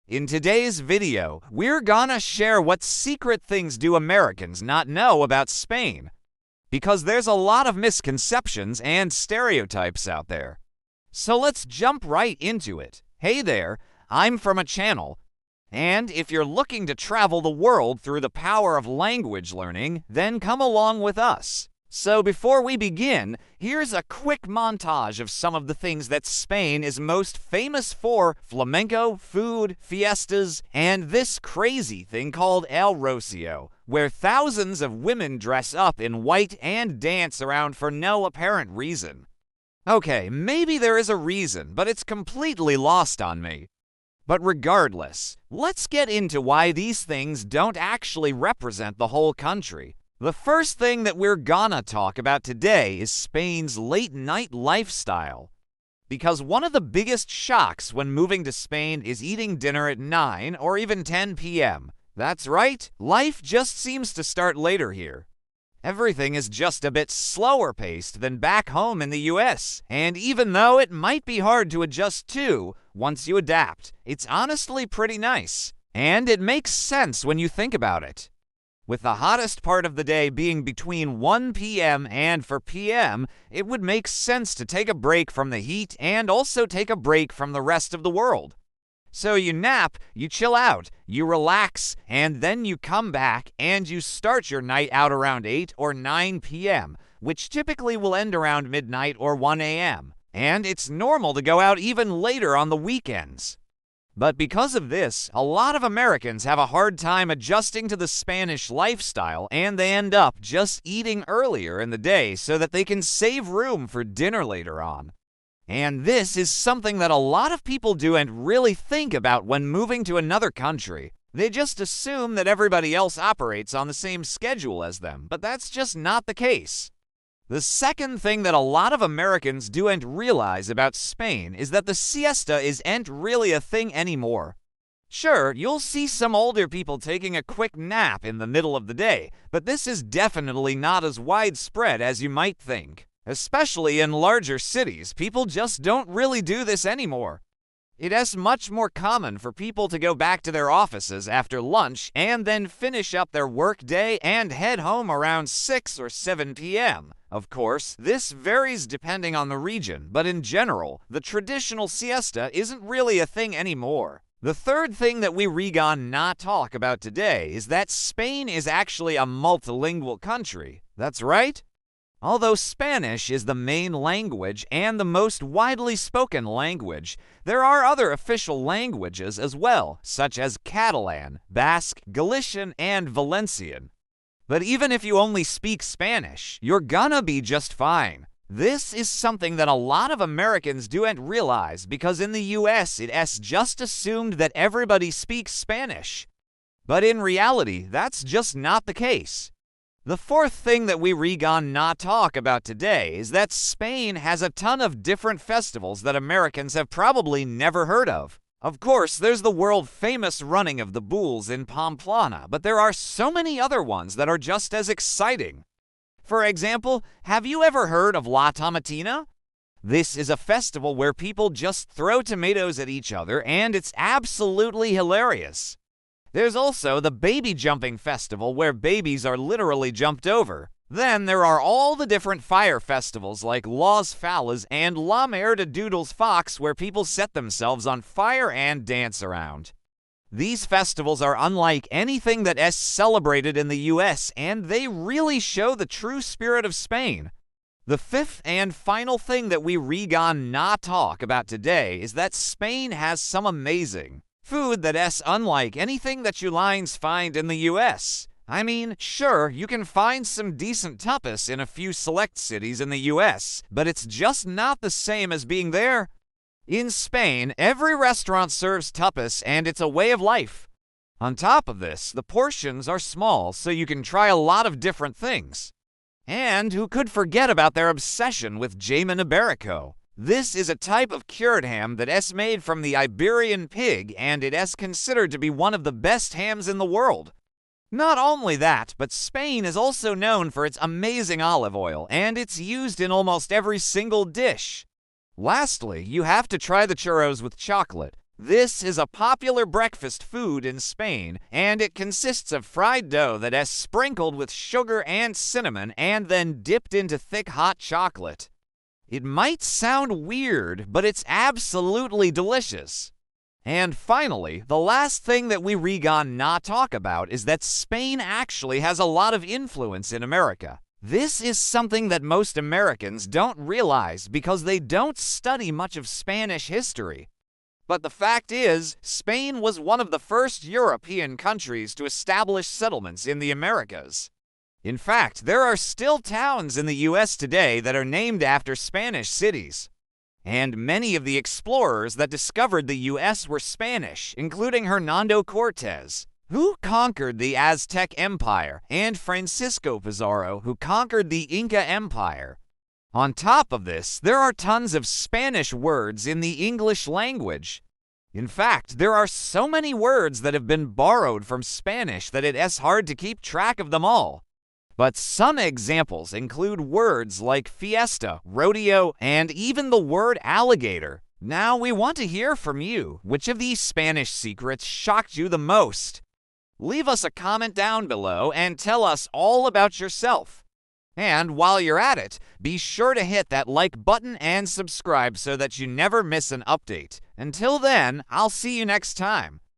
In today's video, we're gonna share what secret things do Americans not know about Spain. Because there's a lot of misconceptions and stereotypes out there. So let's jump right into it. Hey there, I'm from a channel. And if you're looking to travel the world through the power of language learning, then come along with us. So before we begin, here's a quick montage of some of the things that Spain is most famous for: flamenco, food, fiestas, and this crazy thing called El Rocio, where thousands of women dress up in white and dance around for no apparent reason. Okay, maybe there is a reason, but it's completely lost on me. But regardless, let's get into why these things don't actually represent the whole country. The first thing that we're gonna talk about today is Spain's late-night lifestyle. Because one of the biggest shocks when moving to Spain is eating dinner at 9 or even 10 p.m. That's right, life just seems to start later here. Everything is just a bit slower paced than back home in the US, and even though it might be hard to adjust to, once you adapt, it's honestly pretty nice. And it makes sense when you think about it. With the hottest part of the day being between 1 p.m. and 4 p.m., it would make sense to take a break from the heat and also take a break from the rest of the world. So you nap, you chill out, you relax, and then you come back and you start your night out around 8 or 9 p.m., which typically will end around midnight or 1 a.m. And it's normal to go out even later on the weekends. But because of this, a lot of Americans have a hard time adjusting to the Spanish lifestyle, and they end up just eating earlier in the day so that they can save room for dinner later on. And this is something that a lot of people do and really think about when moving to another country. They just assume that everybody else operates on the same schedule as them, but that's just not the case. The second thing that a lot of Americans do and realize about Spain is that the siesta isn't really a thing anymore. Sure, you'll see some older people taking a quick nap in the middle of the day, but this is definitely not as widespread as you might think. Especially in larger cities, people just don't really do this anymore. It is much more common for people to go back to their offices after lunch and then finish up their work day and head home around 6 or 7 p.m. Of course, this varies depending on the region, but in general, the traditional siesta isn't really a thing anymore. The third thing that we gonna not talk about today is that Spain is actually a multilingual country. That's right. Although Spanish is the main language and the most widely spoken language, there are other official languages as well, such as Catalan, Basque, Galician, and Valencian. But even if you only speak Spanish, you're gonna be just fine. This is something that a lot of Americans don't realize because in the US it's just assumed that everybody speaks Spanish. But in reality, that's just not the case. The fourth thing that we gonna not talk about today is that Spain has a ton of different festivals that Americans have probably never heard of. Of course, there's the world-famous running of the bulls in Pamplona, but there are so many other ones that are just as exciting. For example, have you ever heard of La Tomatina? This is a festival where people just throw tomatoes at each other, and it's absolutely hilarious. There's also the Baby Jumping Festival, where babies are literally jumped over. Then there are all the different fire festivals like Las Fallas and La Mer de Doodles Fox, where people set themselves on fire and dance around. These festivals are unlike anything that is celebrated in the US, and they really show the true spirit of Spain. The fifth and final thing that we gonna not talk about today is that Spain has some amazing food that is unlike anything that you lines find in the US. I mean, sure, you can find some decent tapas in a few select cities in the US, but it's just not the same as being there. In Spain, every restaurant serves tapas and it's a way of life. On top of this, the portions are small, so you can try a lot of different things. And who could forget about their obsession with jamon iberico? This is a type of cured ham that is made from the Iberian pig, and it is considered to be one of the best hams in the world. Not only that, but Spain is also known for its amazing olive oil, and it's used in almost every single dish. Lastly, you have to try the churros with chocolate. This is a popular breakfast food in Spain, and it consists of fried dough that is sprinkled with sugar and cinnamon and then dipped into thick hot chocolate. It might sound weird, but it's absolutely delicious. And finally, the last thing that we gonna not talk about is that Spain actually has a lot of influence in America. This is something that most Americans don't realize because they don't study much of Spanish history. But the fact is, Spain was one of the first European countries to establish settlements in the Americas. In fact, there are still towns in the U.S. today that are named after Spanish cities. And many of the explorers that discovered the U.S. were Spanish, including Hernando Cortez, who conquered the Aztec Empire, and Francisco Pizarro, who conquered the Inca Empire. On top of this, there are tons of Spanish words in the English language. In fact, there are so many words that have been borrowed from Spanish that it's hard to keep track of them all. But some examples include words like fiesta, rodeo, and even the word alligator. Now we want to hear from you. Which of these Spanish secrets shocked you the most? Leave us a comment down below and tell us all about yourself. And while you're at it, be sure to hit that like button and subscribe so that you never miss an update. Until then, I'll see you next time.